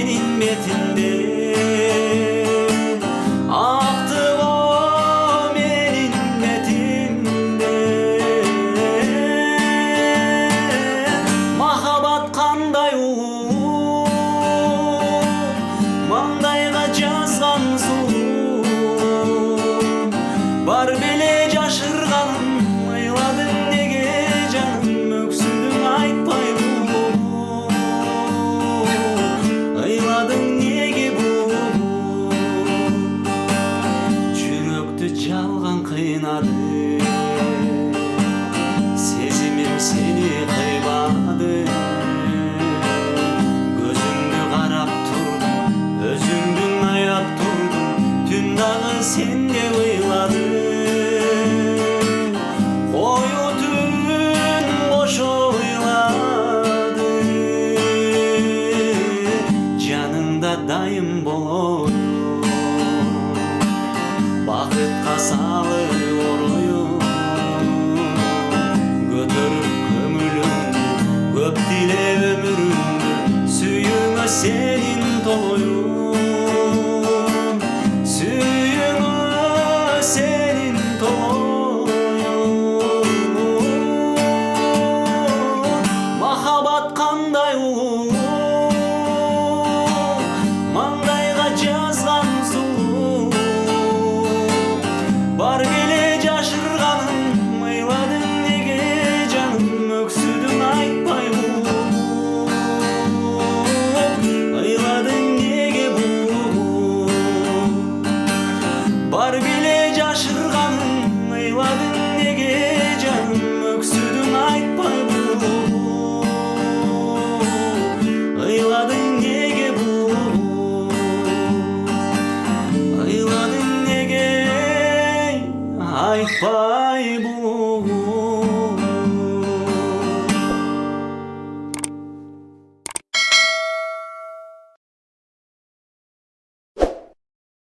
senin betinde. Aktı o menin betimde. Mahabat kanday ulu, mandayga жазган сулуу. Бар беле жашырганым, ыйладың неге жаным, өксүдүң айтпай булуу. Ыйладың неге булуу, жүрөктү жалган кыйнады, сезимим сени кыйбады. Көзүңдү карап турдум, өзүңдүн аяп турдум, түн дагы сенде ыйладым. Коюу түн кошо ыйлады, жаныңда дайым болоюн, бакытка салып ороюн. Көтөрүп көңүлүңдү, көп тиле өмүрүңдү, сүйүүңө сенин толоюн.